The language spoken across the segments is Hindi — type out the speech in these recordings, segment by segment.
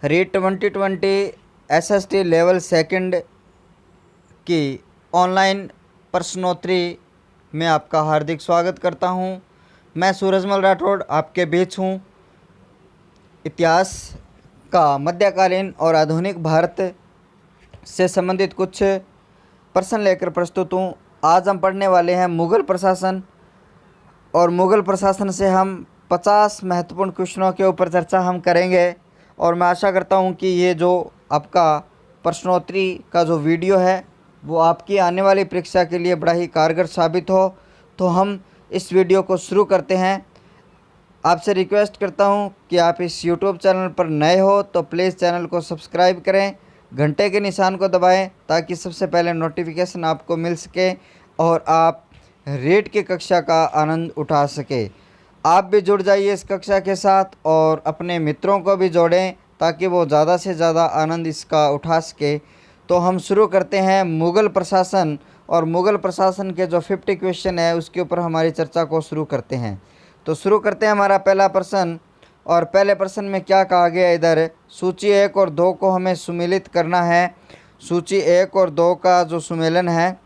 रीट 2020 एसएसटी लेवल सेकंड की ऑनलाइन प्रश्नोत्तरी में आपका हार्दिक स्वागत करता हूं। मैं सूरजमल राठौड़ आपके बीच हूं। इतिहास का मध्यकालीन और आधुनिक भारत से संबंधित कुछ प्रश्न लेकर प्रस्तुत हूं। आज हम पढ़ने वाले हैं मुग़ल प्रशासन, और मुग़ल प्रशासन से हम 50 महत्वपूर्ण क्वेश्चनों के ऊपर चर्चा हम करेंगे। और मैं आशा करता हूं कि ये जो आपका प्रश्नोत्तरी का जो वीडियो है वो आपकी आने वाली परीक्षा के लिए बड़ा ही कारगर साबित हो। तो हम इस वीडियो को शुरू करते हैं। आपसे रिक्वेस्ट करता हूं कि आप इस यूट्यूब चैनल पर नए हो तो प्लीज़ चैनल को सब्सक्राइब करें, घंटे के निशान को दबाएं ताकि सबसे पहले नोटिफिकेशन आपको मिल सके और आप रीट की कक्षा का आनंद उठा सके। आप भी जुड़ जाइए इस कक्षा के साथ और अपने मित्रों को भी जोड़ें ताकि वो ज़्यादा से ज़्यादा आनंद इसका उठा सके। तो हम शुरू करते हैं मुग़ल प्रशासन, और मुग़ल प्रशासन के जो 50 क्वेश्चन है उसके ऊपर हमारी चर्चा को शुरू करते हैं। तो शुरू करते हैं हमारा पहला प्रश्न। और पहले प्रश्न में क्या कहा गया, इधर सूची 1 और 2 को हमें सुमेलित करना है। सूची 1 और 2 का जो सुमेलन है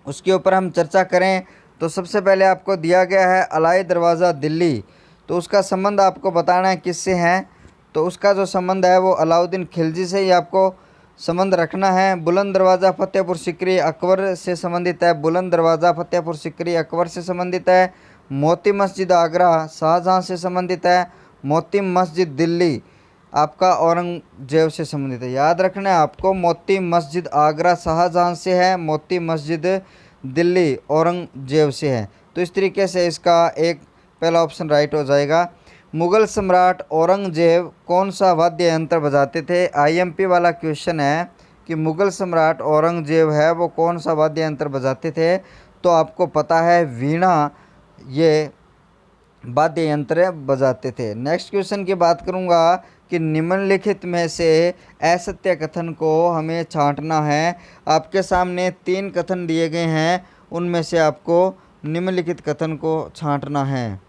उसके ऊपर हम चर्चा करें। तो सबसे पहले आपको दिया गया है अलाई दरवाज़ा दिल्ली, तो उसका संबंध आपको बताना है किससे है। तो उसका जो संबंध है वो अलाउद्दीन खिलजी से ही आपको संबंध रखना है। बुलंद दरवाज़ा फतेहपुर सिकरी अकबर से संबंधित है। बुलंद दरवाज़ा फतेहपुर सिकरी अकबर से संबंधित है। मोती मस्जिद आगरा शाहजहाँ से संबंधित है। मोती मस्जिद दिल्ली आपका औरंगजेब से संबंधित है। याद रखना है आपको, मोती मस्जिद आगरा शाहजहाँ से है, मोती मस्जिद दिल्ली औरंगजेब से है। तो इस तरीके से इसका एक पहला ऑप्शन राइट हो जाएगा। मुग़ल सम्राट औरंगजेब कौन सा वाद्य यंत्र बजाते थे। आईएमपी वाला क्वेश्चन है कि मुग़ल सम्राट औरंगजेब है वो कौन सा वाद्य यंत्र बजाते थे। तो आपको पता है वीणा ये वाद्य यंत्र बजाते थे। नेक्स्ट क्वेश्चन की बात करूंगा कि निम्नलिखित में से असत्य कथन को हमें छांटना है। आपके सामने 3 कथन दिए गए हैं, उनमें से आपको निम्नलिखित कथन को छांटना है।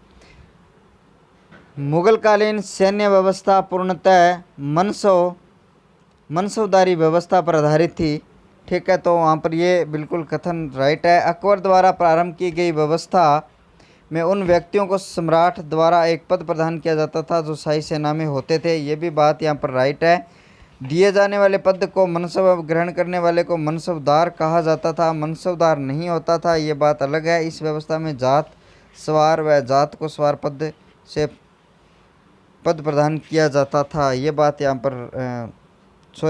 मुग़लकालीन सैन्य व्यवस्था पूर्णतः मनसबदारी व्यवस्था पर आधारित थी। ठीक है, तो वहाँ पर ये बिल्कुल कथन राइट है। अकबर द्वारा प्रारंभ की गई व्यवस्था में उन व्यक्तियों को सम्राट द्वारा एक पद प्रदान किया जाता था जो शाही सेना में होते थे। ये भी बात यहाँ पर राइट है। दिए जाने वाले पद को मनसब ग्रहण करने वाले को मनसबदार कहा जाता था, मनसबदार नहीं होता था, ये बात अलग है। इस व्यवस्था में जात सवार व जात को सवार पद से पद प्रदान किया जाता था। ये बात यहाँ पर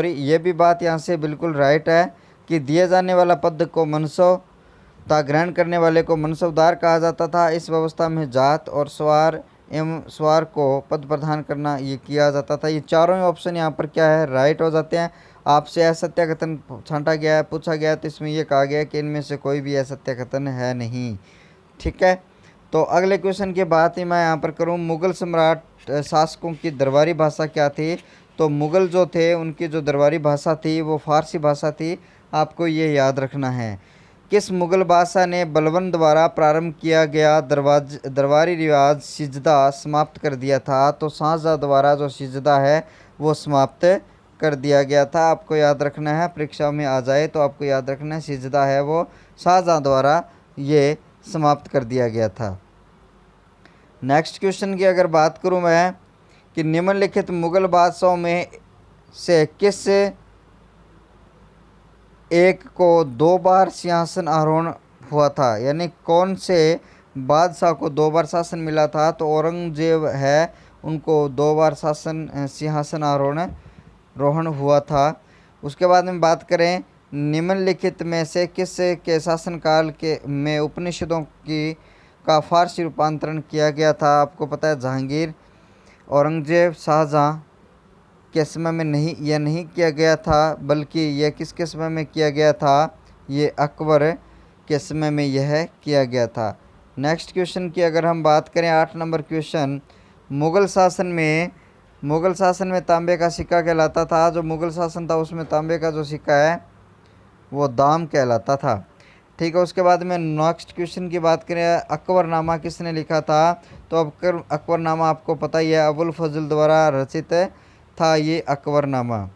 ये भी बात यहाँ से बिल्कुल राइट है कि दिए जाने वाला पद को मनसबता ग्रहण करने वाले को मनसबदार कहा जाता था। इस व्यवस्था में जात और सवार एवं सवार को पद प्रदान करना ये किया जाता था। ये चारों ऑप्शन यहाँ पर क्या है, राइट हो जाते हैं। आपसे असत्य कथन छांटा गया है, पूछा गया है, तो इसमें यह कहा गया है कि इनमें से कोई भी असत्य कथन है नहीं। ठीक है, तो अगले क्वेश्चन की बात ही मैं यहाँ पर करूँ, मुग़ल सम्राट शासकों की दरबारी भाषा क्या थी। तो मुग़ल जो थे उनकी जो दरबारी भाषा थी वो फ़ारसी भाषा थी। आपको ये याद रखना है। किस मुग़ल बादशाह ने बलबन द्वारा प्रारंभ किया गया दरबारी रिवाज सिजदा समाप्त कर दिया था। तो शाहजहाँ द्वारा जो सिजदा है वो समाप्त कर दिया गया था। आपको याद रखना है, परीक्षा में आ जाए तो आपको याद रखना है सिजदा है वो शाहजहाँ द्वारा ये समाप्त कर दिया गया था। नेक्स्ट क्वेश्चन की अगर बात करूं मैं कि निम्नलिखित मुग़ल बादशाहों में से किस एक को 2 बार सिंहासन आरोहण हुआ था, यानी कौन से बादशाह को 2 बार शासन मिला था। तो औरंगजेब है, उनको 2 बार सिंहासन आरोहण हुआ था। उसके बाद में बात करें निम्नलिखित में से किस के शासनकाल के में उपनिषदों की का फारसी रूपांतरण किया गया था। आपको पता है जहांगीर औरंगजेब शाहजहाँ के समय में नहीं किया गया था, बल्कि यह किसके समय में किया गया था, ये अकबर के समय में यह किया गया था। नेक्स्ट क्वेश्चन की अगर हम बात करें 8 नंबर क्वेश्चन, मुग़ल शासन में तांबे का सिक्का कहलाता था। जो मुग़ल शासन था उसमें तांबे का जो सिक्का है वो दाम कहलाता था। ठीक है, उसके बाद में नेक्स्ट क्वेश्चन की बात करें अकबरनामा किसने लिखा था। तो अकबरनामा आपको पता ही है, अबुल फजल द्वारा रचित था ये अकबरनामा।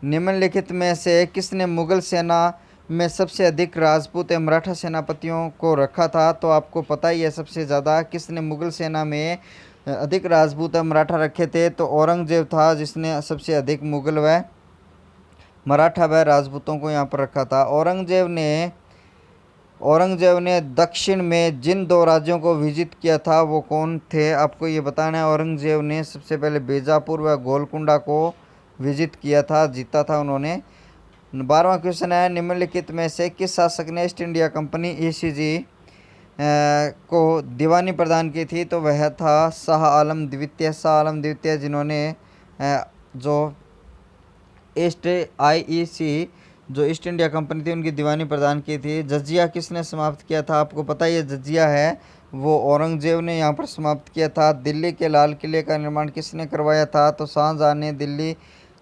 निम्नलिखित में से किसने मुगल सेना में सबसे अधिक राजपूत एवं मराठा सेनापतियों को रखा था? तो आपको पता ही है सबसे ज़्यादा किसने मुगल सेना में अधिक राजपूत एवं मराठा रखे थे, तो औरंगजेब था जिसने सबसे अधिक मुगल व मराठा व राजपूतों को यहाँ पर रखा था। औरंगजेब ने दक्षिण में जिन दो राज्यों को विजिट किया था वो कौन थे? आपको ये बताना है। औरंगजेब ने सबसे पहले बीजापुर व गोलकुंडा को विजिट किया था, जीता था उन्होंने। 12वां क्वेश्चन है, निम्नलिखित में से किस शासक ने ईस्ट इंडिया कंपनी ईसीजी को दीवानी प्रदान की थी? तो वह था शाह आलम द्वितीय, जिन्होंने जो आईईसी जो ईस्ट इंडिया कंपनी थी उनकी दीवानी प्रदान की थी। जजिया किसने समाप्त किया था? आपको पता ही है जजिया है वो औरंगजेब ने यहाँ पर समाप्त किया था। दिल्ली के लाल किले का निर्माण किसने करवाया था? तो शाहजहाँ ने दिल्ली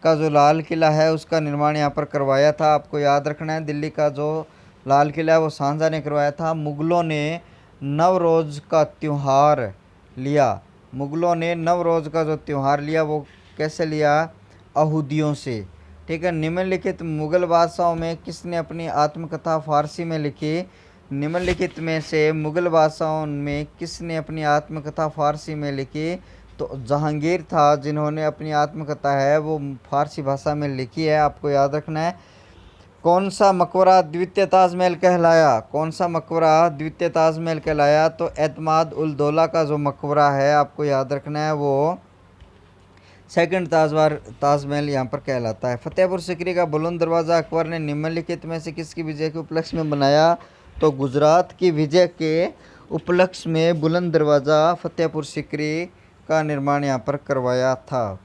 का जो लाल किला है उसका निर्माण यहाँ पर करवाया था। आपको याद रखना है, दिल्ली का जो लाल किला है वो शाहजहाँ ने करवाया था। मुगलों ने नवरोज़ का त्यौहार लिया। मुगलों ने नवरोज़ का जो त्यौहार लिया वो कैसे लिया? यहूदियों से। ठीक है। निम्नलिखित मुगल बादशाहों में किसने अपनी आत्मकथा फारसी में लिखी? निम्नलिखित में से मुगल बादशाहों में किसने अपनी आत्मकथा फारसी में लिखी? तो जहांगीर था जिन्होंने अपनी आत्मकथा है वो फारसी भाषा में लिखी है। आपको याद रखना है। कौन सा मकबरा द्वितीय ताजमहल कहलाया? कौन सा मकबरा द्वितीय ताजमहल कहलाया? तो एतमाद उल दौला का जो मकबरा है आपको याद रखना है वो सेकंड ताजमहल यहाँ पर कहलाता है। फतेहपुर सीकरी का बुलंद दरवाज़ा अकबर ने निम्नलिखित में से किसकी विजय के उपलक्ष्य में बनाया? तो गुजरात की विजय के उपलक्ष्य में बुलंद दरवाज़ा फतेहपुर सीकरी का निर्माण यहाँ पर करवाया था।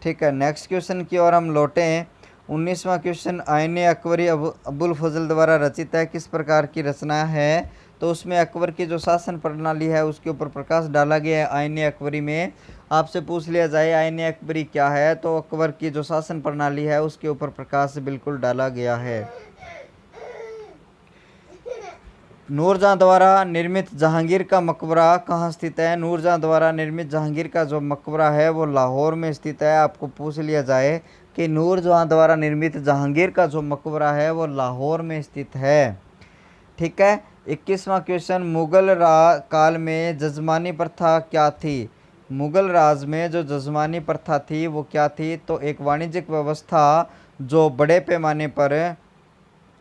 ठीक है। नेक्स्ट क्वेश्चन की ओर हम लौटें। 19वां क्वेश्चन, आईने अकबरी अबुल फजल द्वारा रचित है, किस प्रकार की रचना है? तो उसमें अकबर की जो शासन प्रणाली है उसके ऊपर प्रकाश डाला गया है। आईने अकबरी में आपसे पूछ लिया जाए आईने अकबरी क्या है, तो अकबर की जो शासन प्रणाली है उसके ऊपर प्रकाश बिल्कुल डाला गया है। नूरजहाँ द्वारा निर्मित जहांगीर का मकबरा कहाँ स्थित है? नूरजहाँ द्वारा निर्मित जहांगीर का जो मकबरा है वो लाहौर में स्थित है। आपको पूछ लिया जाए कि नूरजहाँ द्वारा निर्मित जहांगीर का जो मकबरा है वो लाहौर में स्थित है। ठीक है। 21वां क्वेश्चन, मुगल काल में जजमानी प्रथा क्या थी? मुगल राज में जो जजमानी प्रथा थी वो क्या थी? तो एक वाणिज्यिक व्यवस्था जो बड़े पैमाने पर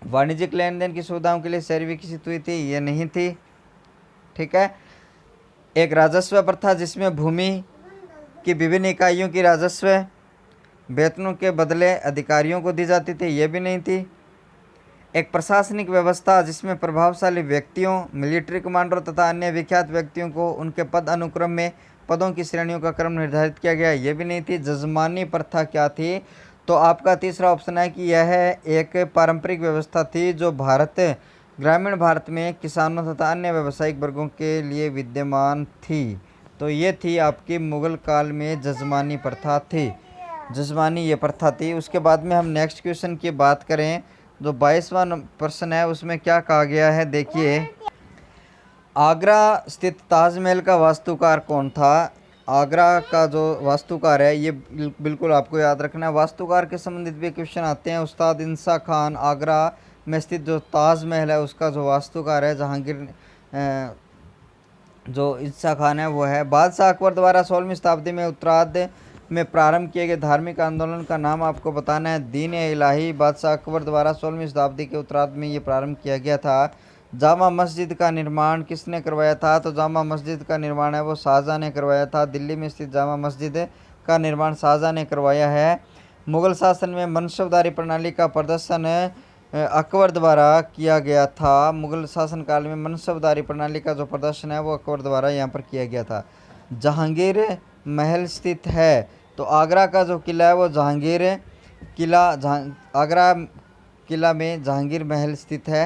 वाणिज्यिक लेन देन की सुविधाओं के लिए शहर विकसित हुई थी, ये नहीं थी। ठीक है। एक राजस्व प्रथा जिसमें भूमि की विभिन्न इकाइयों की राजस्व वेतनों के बदले अधिकारियों को दी जाती थी, ये भी नहीं थी। एक प्रशासनिक व्यवस्था जिसमें प्रभावशाली व्यक्तियों, मिलिट्री कमांडरों तथा अन्य विख्यात व्यक्तियों को उनके पद अनुक्रम में पदों की श्रेणियों का क्रम निर्धारित किया गया, ये भी नहीं थी। जजमानी प्रथा क्या थी? तो आपका तीसरा ऑप्शन है कि यह एक पारंपरिक व्यवस्था थी जो ग्रामीण भारत में किसानों तथा अन्य व्यावसायिक वर्गों के लिए विद्यमान थी। तो ये थी आपकी मुगल काल में जजमानी प्रथा थी। जजमानी ये प्रथा थी। उसके बाद में हम नेक्स्ट क्वेश्चन की बात करें, जो 22वां प्रश्न है उसमें क्या कहा गया है, देखिए। आगरा स्थित ताजमहल का वास्तुकार कौन था? आगरा का जो वास्तुकार है ये बिल्कुल आपको याद रखना है। वास्तुकार के संबंधित भी क्वेश्चन आते हैं। उस्ताद इंसा खान आगरा में स्थित जो ताजमहल है उसका जो वास्तुकार है जहांगीर जो इंसा खान है वो है। बादशाह अकबर द्वारा 16वीं शताब्दी में उत्तरार्ध में प्रारंभ किए गए धार्मिक आंदोलन का नाम आपको बताना है। दीन-ए-इलाही बादशाह अकबर द्वारा 16वीं शताब्दी के उत्तरार्ध में ये प्रारंभ किया गया था। जामा मस्जिद का निर्माण किसने करवाया था? तो जामा मस्जिद का निर्माण है वो शाहजहाँ ने करवाया था। दिल्ली में स्थित जामा मस्जिद का निर्माण शाहजहाँ ने करवाया है। मुगल शासन में मनसबदारी प्रणाली का प्रदर्शन अकबर द्वारा किया गया था। मुगल शासनकाल में मनसबदारी प्रणाली का जो प्रदर्शन है वो अकबर द्वारा यहाँ पर किया गया था। जहांगीर महल स्थित है, तो आगरा का जो किला है वो जहांगीर किला आगरा किला में जहांगीर महल स्थित है।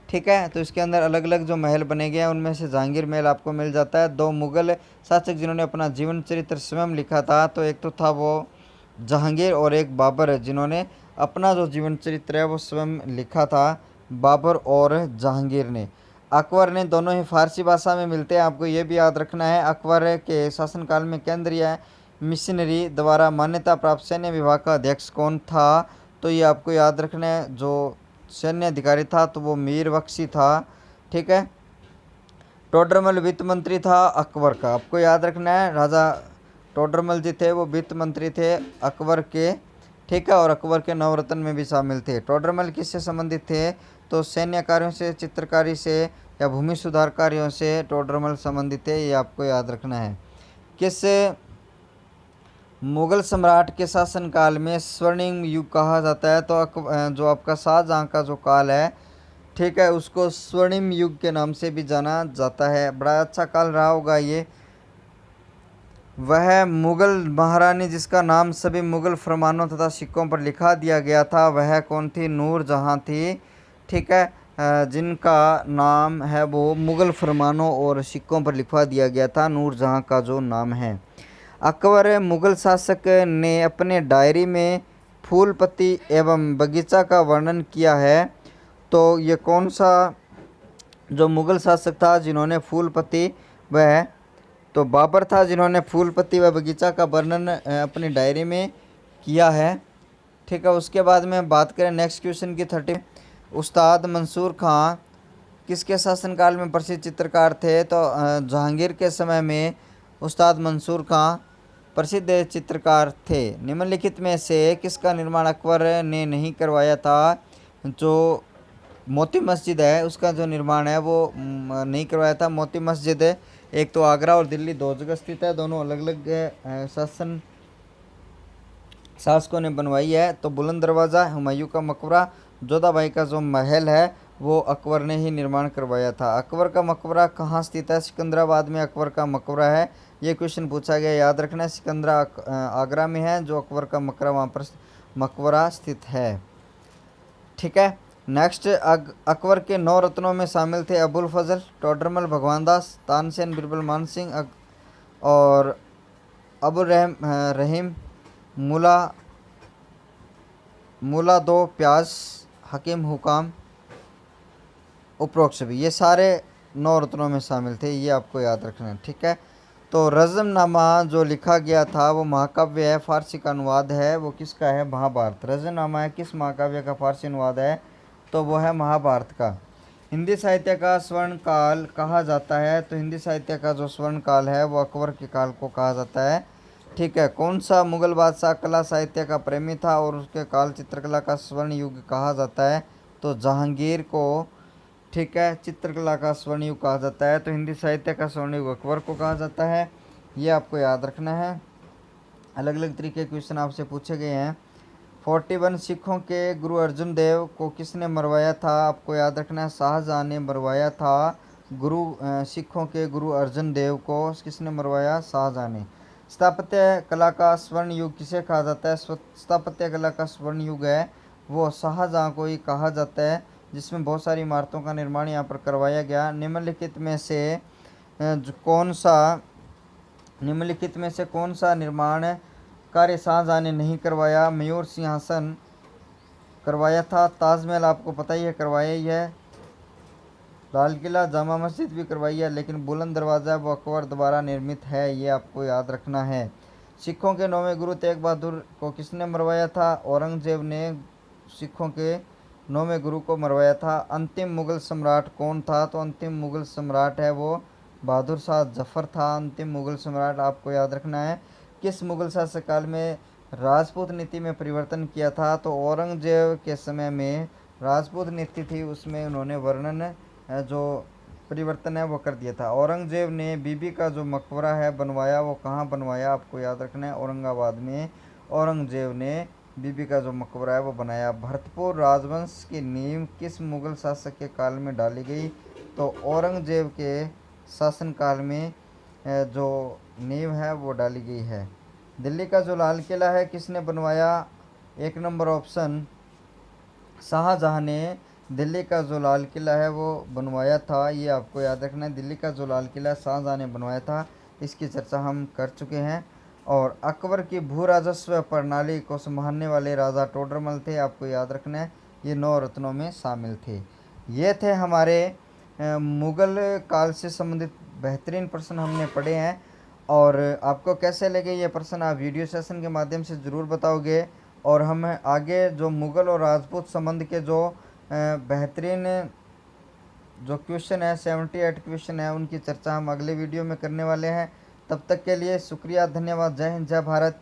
ठीक है। तो इसके अंदर अलग अलग जो महल बने गए हैं उनमें से जहांगीर महल आपको मिल जाता है। 2 मुगल शासक जिन्होंने अपना जीवन चरित्र स्वयं लिखा था, तो एक तो था वो जहांगीर और एक बाबर जिन्होंने अपना जो जीवन चरित्र है वो स्वयं लिखा था, बाबर और जहांगीर ने। अकबर ने दोनों ही फारसी भाषा में मिलते हैं, आपको ये भी याद रखना है। अकबर के शासनकाल में केंद्रीय मिशनरी द्वारा मान्यता प्राप्त सैन्य विभाग का अध्यक्ष कौन था? तो ये आपको याद रखना है, जो सैन्य अधिकारी था तो वो मीर बख्शी था। ठीक है। टोडरमल वित्त मंत्री था अकबर का, आपको याद रखना है। राजा टोडरमल जी थे वो वित्त मंत्री थे अकबर के। ठीक है। और अकबर के नवरत्न में भी शामिल थे। टोडरमल किससे संबंधित थे? तो सैन्य कार्यों से, चित्रकारी से या भूमि सुधार कार्यों से टोडरमल संबंधित थे, ये आपको याद रखना है। किस मुगल सम्राट के शासनकाल में स्वर्णिम युग कहा जाता है? तो जो आपका शाहजहाँ का जो काल है, ठीक है, उसको स्वर्णिम युग के नाम से भी जाना जाता है। बड़ा अच्छा काल रहा होगा ये। वह मुगल महारानी जिसका नाम सभी मुगल फरमानों तथा सिक्कों पर लिखा दिया गया था, वह कौन थी? नूरजहाँ थी। ठीक है। जिनका नाम है वो मुगल फरमानों और सिक्कों पर लिखवा दिया गया था, नूरजहाँ का जो नाम है। अकबर मुगल शासक ने अपने डायरी में फूल पत्ती एवं बगीचा का वर्णन किया है। तो ये कौन सा जो मुगल शासक था जिन्होंने फूल पत्ती, वह तो बाबर था जिन्होंने फूल पत्ती व बगीचा का वर्णन अपनी डायरी में किया है। ठीक है। उसके बाद में बात करें नेक्स्ट क्वेश्चन की 30। उस्ताद मंसूर खां किसके शासनकाल में प्रसिद्ध चित्रकार थे? तो जहांगीर के समय में उस्ताद मंसूर खां प्रसिद्ध चित्रकार थे। निम्नलिखित में से किसका निर्माण अकबर ने नहीं करवाया था? जो मोती मस्जिद है उसका जो निर्माण है वो नहीं करवाया था। मोती मस्जिद एक तो आगरा और दिल्ली दो जगह स्थित है, दोनों अलग अलग शासकों ने बनवाई है। तो बुलंद दरवाज़ा हुमायूं का मकबरा, जोधाबाई का जो महल है वो अकबर ने ही निर्माण करवाया था। अकबर का मकबरा कहाँ स्थित है? सिकंदराबाद में अकबर का मकबरा है। ये क्वेश्चन पूछा गया, याद रखना है। सिकंदरा आगरा में है, जो अकबर का मकबरा वहाँ पर मकबरा स्थित है। ठीक है। नेक्स्ट, अकबर के 9 रत्नों में शामिल थे अबुल फजल, टोडरमल, भगवान दास, तानसेन, बिरबल मान सिंह और अबुल रहीम, मुला मुला दो प्यास, हकीम हुकाम, उपरोक्त सभी, ये सारे 9 रत्नों में शामिल थे, ये आपको याद रखना है। ठीक है। तो रज़मनामा जो लिखा गया था वो महाकाव्य है, फारसी का अनुवाद है, वो किसका है? महाभारत। रज़मनामा है किस महाकाव्य का फारसी अनुवाद है? तो वो है महाभारत का। हिंदी साहित्य का स्वर्ण काल कहा जाता है? तो हिंदी साहित्य का जो स्वर्ण काल है वो अकबर के काल को कहा जाता है। ठीक है। कौन सा मुगल बादशाह कला साहित्य का प्रेमी था और उसके काल चित्रकला का स्वर्ण युग कहा जाता है? तो जहांगीर को, ठीक है, चित्रकला का स्वर्ण युग कहा जाता है। तो हिंदी साहित्य का स्वर्ण युग अकबर को कहा जाता है, ये आपको याद रखना है। अलग अलग तरीके के क्वेश्चन आपसे पूछे गए हैं। 41 सिखों के गुरु अर्जुन देव को किसने मरवाया था? आपको याद रखना है, शाहजहाँ ने मरवाया था। सिखों के गुरु अर्जुन देव को किसने मरवाया? शाहजहाँ ने। स्थापत्य कला का स्वर्ण युग किसे कहा जाता है? स्थापत्य कला का स्वर्ण युग है वो शाहजहाँ को ही कहा जाता है, जिसमें बहुत सारी इमारतों का निर्माण यहाँ पर करवाया गया। निम्नलिखित में से कौन सा निर्माण कार्य शाहजहाँ ने नहीं करवाया? मयूर सिंहासन करवाया था, ताजमहल आपको पता ही है करवाया ही है, लाल किला, जामा मस्जिद भी करवाई है, लेकिन बुलंद दरवाज़ा वो अकबर द्वारा निर्मित है, ये आपको याद रखना है। सिखों के 9वें गुरु तेग बहादुर को किसने मरवाया था? औरंगजेब ने सिखों के 9वें गुरु को मरवाया था। अंतिम मुगल सम्राट कौन था? तो अंतिम मुगल सम्राट है वो बहादुर शाह जफर था। अंतिम मुगल सम्राट आपको याद रखना है। किस मुगल शासक काल में राजपूत नीति में परिवर्तन किया था? तो औरंगजेब के समय में राजपूत नीति थी, उसमें उन्होंने वर्णन जो परिवर्तन है वो कर दिया था। औरंगजेब ने बीबी का जो मकबरा है बनवाया, वो कहाँ बनवाया? आपको याद रखना है, औरंगाबाद में औरंगजेब ने बीबी का जो मकबरा है वो बनाया। भरतपुर राजवंश की नींव किस मुगल शासक के काल में डाली गई? तो औरंगजेब के शासनकाल में जो नींव है वो डाली गई है। दिल्ली का जो लाल किला है किसने बनवाया? 1 नंबर ऑप्शन शाहजहाँ ने दिल्ली का जो लाल किला है वो बनवाया था, ये आपको याद रखना है। दिल्ली का जो लाल किला शाहजहाँ ने बनवाया था, इसकी चर्चा हम कर चुके हैं। और अकबर की भू राजस्व प्रणाली को संभालने वाले राजा टोडरमल थे, आपको याद रखना है, ये 9 रत्नों में शामिल थे। ये थे हमारे मुगल काल से संबंधित बेहतरीन प्रश्न हमने पढ़े हैं। और आपको कैसे लगे ये प्रश्न आप वीडियो सेशन के माध्यम से ज़रूर बताओगे। और हम आगे जो मुग़ल और राजपूत संबंध के जो बेहतरीन जो क्वेश्चन है 78 क्वेश्चन है उनकी चर्चा हम अगले वीडियो में करने वाले हैं। तब तक के लिए शुक्रिया, धन्यवाद, जय हिंद, जय भारत।